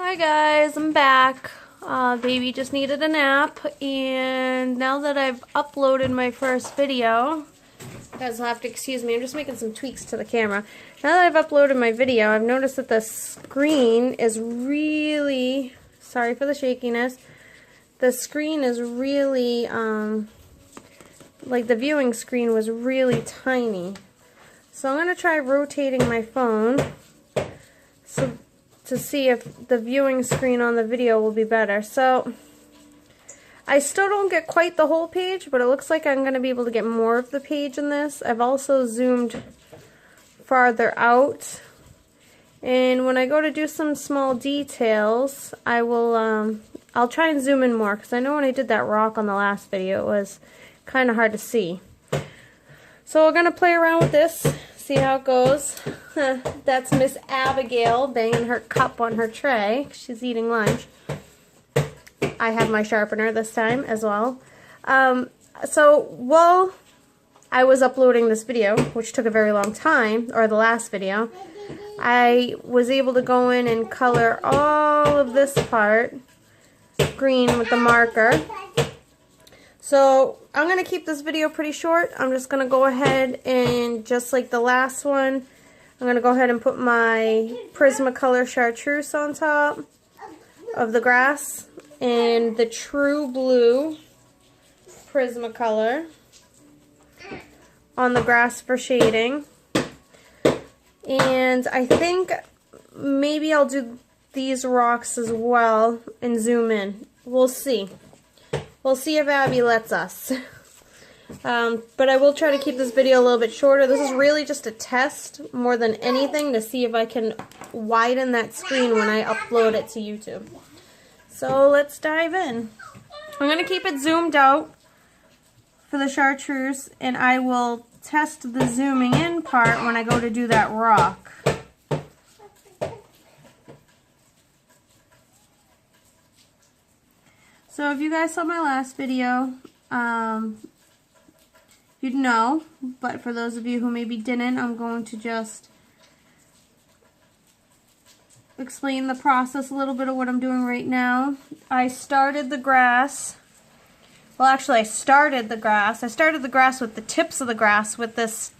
Hi guys, I'm back. Baby just needed a nap, and now that I've uploaded my first video, you guys will have to excuse me, I'm just making some tweaks to the camera. Now that I've uploaded my video, I've noticed that the screen is really, sorry for the shakiness, the screen is really, like the viewing screen was really tiny. So I'm going to try rotating my phone to see if the viewing screen on the video will be better. So I still don't get quite the whole page, but it looks like I'm going to be able to get more of the page in this. I've also zoomed farther out, and when I go to do some small details, I will I'll try and zoom in more, because I know when I did that rock on the last video it was kind of hard to see. So we're going to play around with this, see how it goes. That's Miss Abigail banging her cup on her tray. She's eating lunch. I have my sharpener this time as well. So while I was uploading this video, which took a very long time, or the last video, I was able to go in and color all of this part green with the marker. So I'm going to keep this video pretty short. I'm just going to go ahead and, just like the last one, I'm going to go ahead and put my Prismacolor Chartreuse on top of the grass and the True Blue Prismacolor on the grass for shading. And I think maybe I'll do these rocks as well and zoom in. We'll see. We'll see if Abby lets us. But I will try to keep this video a little bit shorter. This is really just a test more than anything to see if I can widen that screen when I upload it to YouTube. So let's dive in. I'm going to keep it zoomed out for the chartreuse, and I will test the zooming in part when I go to do that rock. So if you guys saw my last video, you'd know, but for those of you who maybe didn't, I'm going to just explain the process, a little bit of what I'm doing right now. I started the grass. Well, actually, I started the grass with the tips of the grass with this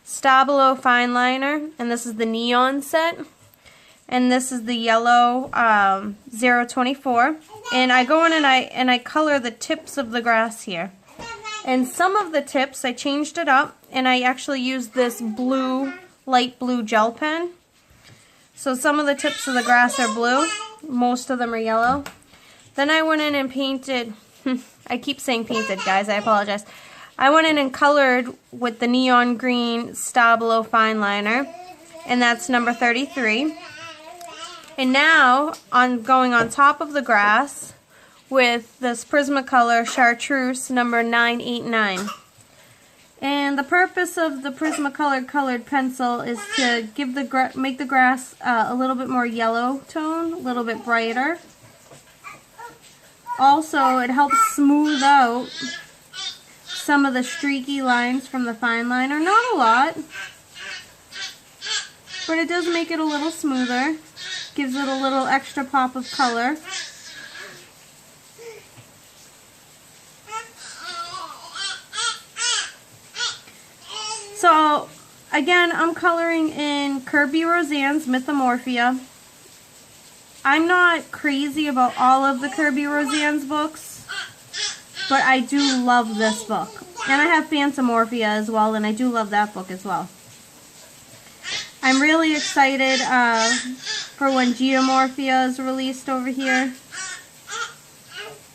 Stabilo fine liner, and this is the neon set, and this is the yellow 024. And I go in and I color the tips of the grass here. And some of the tips, I changed it up, and I actually used this blue, light blue gel pen. So some of the tips of the grass are blue, most of them are yellow. Then I went in and painted, I keep saying painted, guys, I apologize. I went in and colored with the neon green Stabilo fine liner, and that's number 33. And now, going on top of the grass with this Prismacolor Chartreuse number 989. And the purpose of the Prismacolor colored pencil is to give make the grass a little bit more yellow tone, a little bit brighter. Also, it helps smooth out some of the streaky lines from the fine liner. Not a lot, but it does make it a little smoother. Gives it a little extra pop of color. So, again, I'm coloring in Kirby Roseanne's Mythomorphia. I'm not crazy about all of the Kirby Roseanne's books, but I do love this book. And I have Mythomorphia as well, and I do love that book as well. I'm really excited for when Geomorphia is released over here.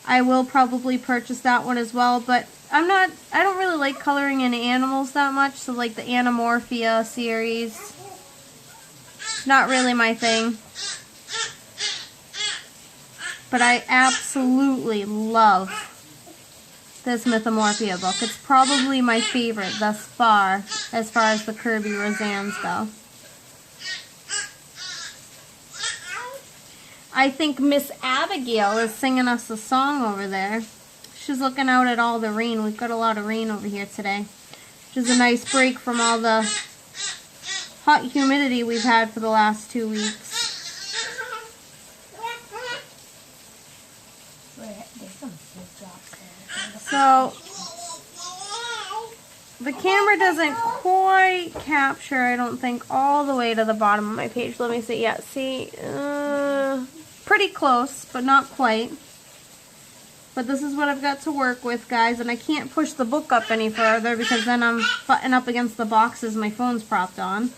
I will probably purchase that one as well, but I don't really like coloring in animals that much, so like the Anamorphia series, not really my thing. But I absolutely love this Mythomorphia book. It's probably my favorite thus far as the Kirby Roseanne's go. I think Miss Abigail is singing us a song over there. She's looking out at all the rain. We've got a lot of rain over here today, which is a nice break from all the hot humidity we've had for the last 2 weeks. So the camera doesn't quite capture, I don't think, all the way to the bottom of my page. Let me see. Yeah, see, pretty close, but not quite. But this is what I've got to work with, guys, and I can't push the book up any further because then I'm butting up against the boxes my phone's propped on.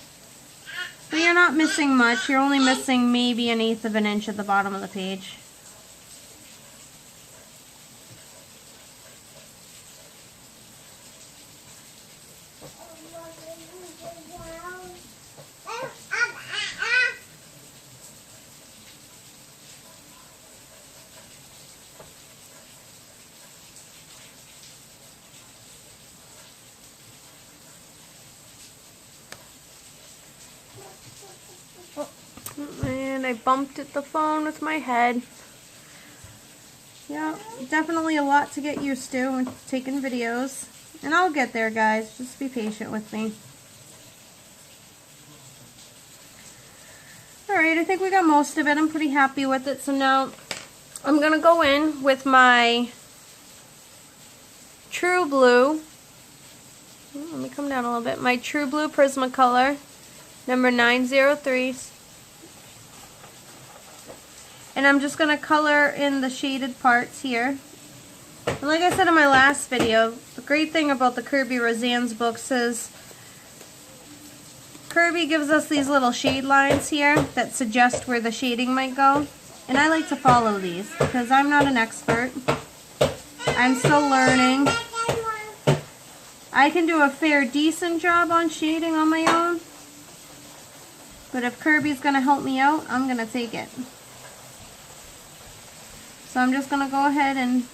But you're not missing much. You're only missing maybe 1/8 of an inch at the bottom of the page. And I bumped at the phone with my head. Yeah, definitely a lot to get used to when taking videos. And I'll get there, guys. Just be patient with me. Alright, I think we got most of it. I'm pretty happy with it. So now I'm going to go in with my True Blue. Let me come down a little bit. My True Blue Prismacolor, number 903. And I'm just going to color in the shaded parts here. And like I said in my last video, the great thing about the Kirby Roseanne's books is Kirby gives us these little shade lines here that suggest where the shading might go. And I like to follow these because I'm not an expert. I'm still learning. I can do a fair, decent job on shading on my own. But if Kirby's going to help me out, I'm going to take it. So I'm just going to go ahead and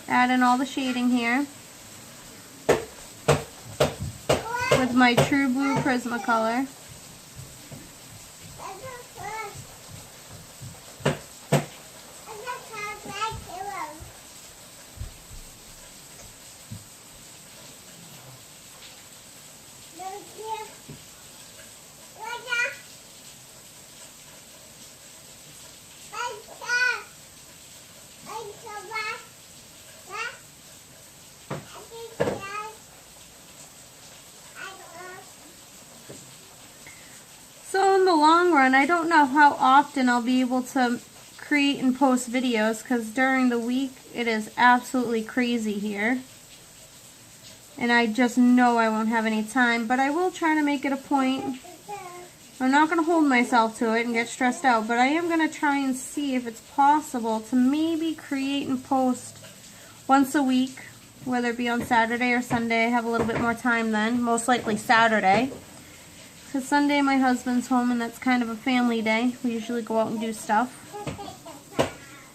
add in all the shading here with my True Blue Prismacolor. So in the long run, I don't know how often I'll be able to create and post videos because during the week it is absolutely crazy here. And I just know I won't have any time, but I will try to make it a point. I'm not going to hold myself to it and get stressed out, but I am going to try and see if it's possible to maybe create and post once a week, whether it be on Saturday or Sunday. I have a little bit more time then, most likely Saturday. Because Sunday my husband's home and that's kind of a family day. We usually go out and do stuff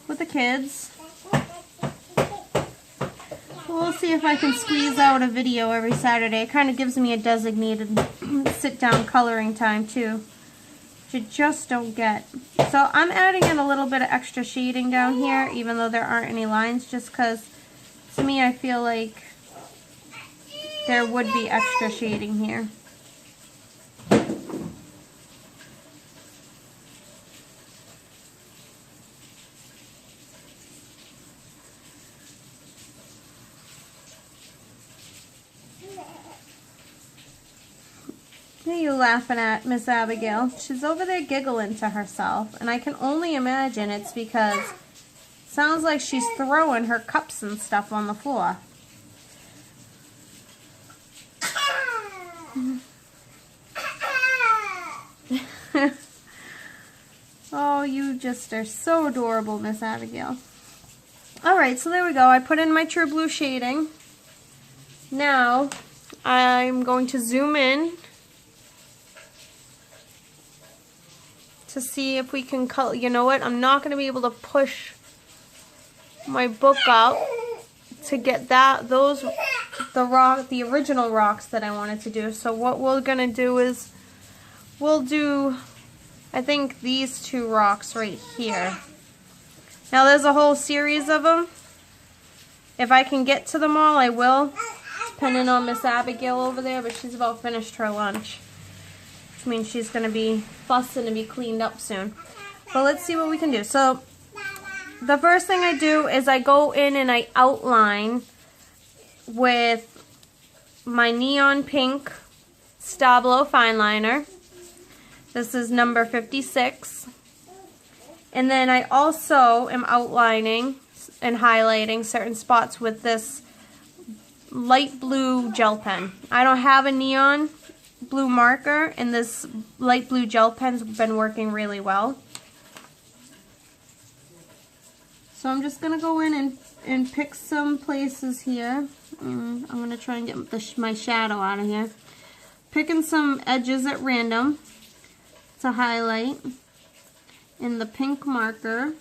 with the kids. We'll see if I can squeeze out a video every Saturday. It kind of gives me a designated sit-down coloring time too, which you just don't get. So I'm adding in a little bit of extra shading down here, even though there aren't any lines, just because to me I feel like there would be extra shading here. What are you laughing at, Miss Abigail? She's over there giggling to herself, and I can only imagine it's because it sounds like she's throwing her cups and stuff on the floor. Oh, you just are so adorable, Miss Abigail. Alright, so there we go. I put in my True Blue shading. Now, I'm going to zoom in to see if we can color. You know what? I'm not going to be able to push my book up to get the original rocks that I wanted to do. So what we're going to do is we'll do, I think, these two rocks right here. Now there's a whole series of them. If I can get to them all, I will, depending on Miss Abigail over there, but she's about finished her lunch, which means she's going to be fussing to be cleaned up soon. But let's see what we can do. So the first thing I do is I go in and I outline with my neon pink Stablo fine liner. This is number 56. And then I also am outlining and highlighting certain spots with this light blue gel pen. I don't have a neon blue marker, and this light blue gel pen's been working really well. So I'm just going to go in and pick some places here. I'm going to try and get my shadow out of here. Picking some edges at random to highlight in the pink marker.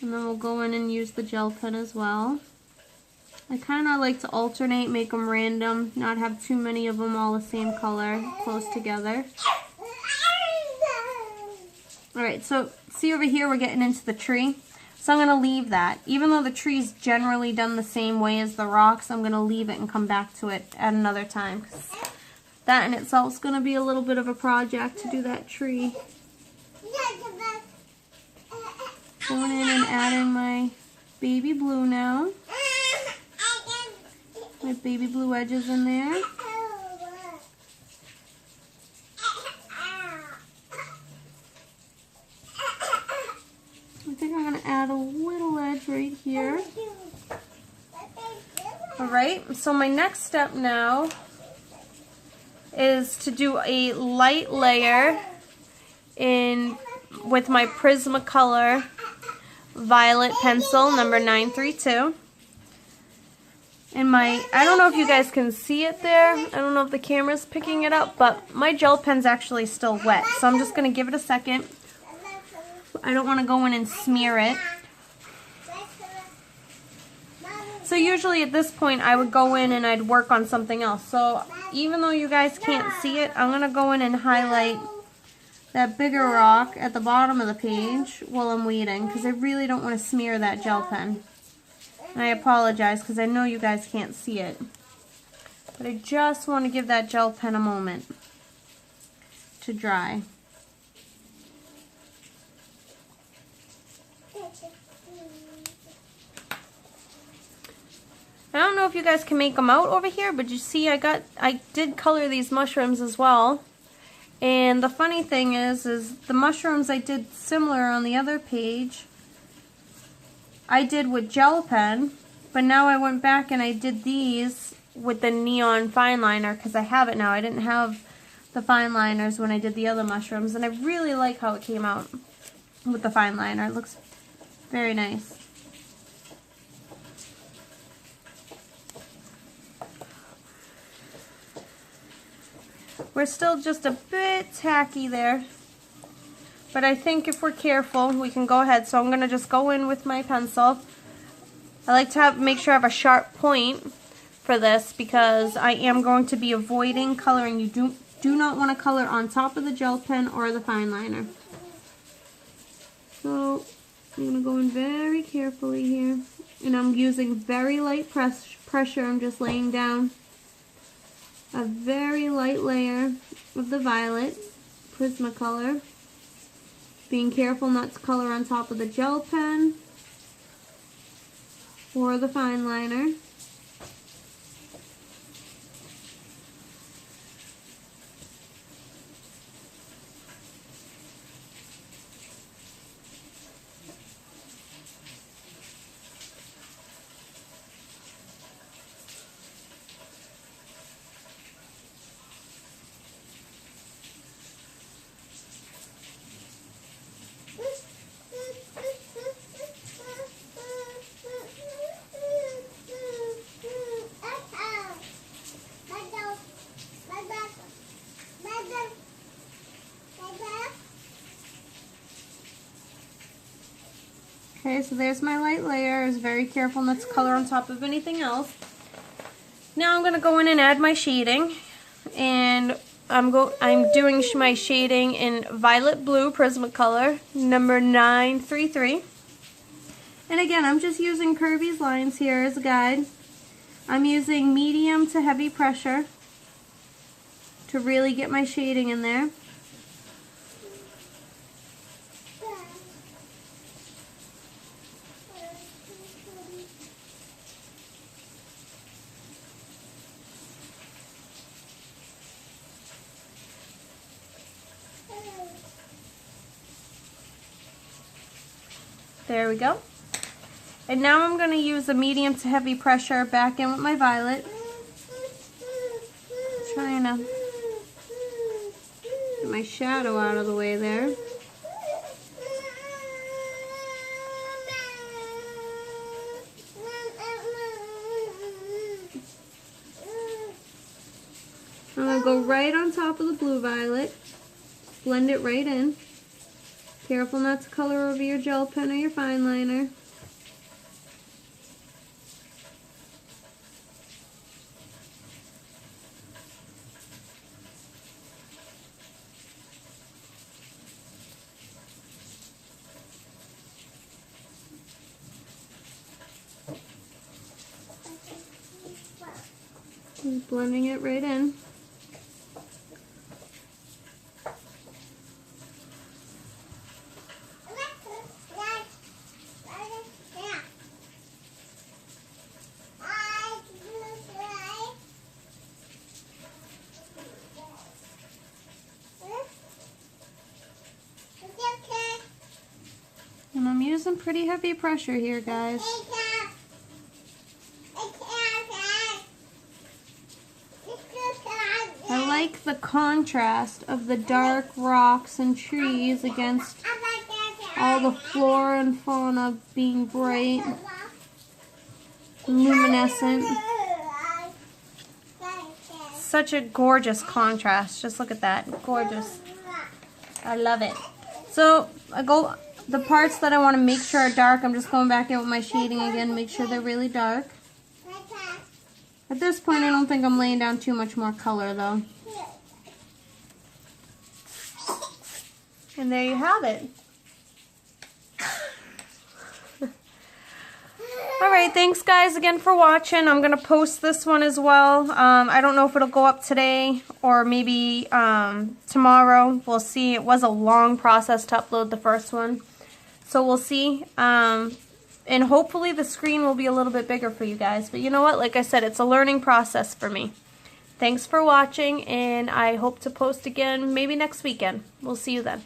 And then we'll go in and use the gel pen as well. I kind of like to alternate, make them random, not have too many of them all the same color, close together. Alright, so see over here we're getting into the tree. So I'm going to leave that. Even though the tree's generally done the same way as the rocks, I'm going to leave it and come back to it at another time. 'Cause that in itself is going to be a little bit of a project to do that tree. Going in and adding my baby blue now. My baby blue edges in there. I think I'm going to add a little edge right here. Alright, so my next step now is to do a light layer with my Prismacolor violet pencil number 932. And I don't know if you guys can see it there. I don't know if the camera's picking it up, but my gel pen's actually still wet. So I'm just going to give it a second. I don't want to go in and smear it. So usually at this point I would go in and I'd work on something else. So even though you guys can't see it, I'm going to go in and highlight that bigger rock at the bottom of the page while I'm waiting, because I really don't want to smear that gel pen. And I apologize because I know you guys can't see it. But I just want to give that gel pen a moment to dry. I don't know if you guys can make them out over here, but you see I did color these mushrooms as well. And the funny thing is the mushrooms I did similar on the other page, I did with gel pen, but now I went back and I did these with the neon fine liner because I have it now. I didn't have the fine liners when I did the other mushrooms, and I really like how it came out with the fine liner. It looks very nice. We're still just a bit tacky there, but I think if we're careful, we can go ahead. So I'm going to just go in with my pencil. I like to make sure I have a sharp point for this because I am going to be avoiding coloring. You do not want to color on top of the gel pen or the fine liner. So I'm going to go in very carefully here, and I'm using very light pressure. I'm just laying down a very light layer of the violet Prismacolor. Being careful not to color on top of the gel pen or the fine liner. Okay, so there's my light layer. I was very careful not to color on top of anything else. Now I'm going to go in and add my shading, and I'm doing my shading in violet blue Prismacolor number 933. And again, I'm just using Kirby's lines here as a guide. I'm using medium to heavy pressure to really get my shading in there. There we go. And now I'm going to use a medium to heavy pressure back in with my violet. Trying to get my shadow out of the way there. I'm going to go right on top of the blue violet. Blend it right in. Careful not to color over your gel pen or your fine liner. And blending it right in. And I'm using pretty heavy pressure here, guys. I like the contrast of the dark rocks and trees against all the flora and fauna being bright, luminescent. Such a gorgeous contrast. Just look at that. Gorgeous. I love it. So the parts that I want to make sure are dark, I'm just going back in with my shading again, make sure they're really dark. At this point, I don't think I'm laying down too much more color, though. And there you have it. Alright, thanks guys again for watching. I'm going to post this one as well. I don't know if it'll go up today or maybe tomorrow. We'll see. It was a long process to upload the first one. So we'll see. And hopefully the screen will be a little bit bigger for you guys. But you know what? Like I said, it's a learning process for me. Thanks for watching, and I hope to post again maybe next weekend. We'll see you then.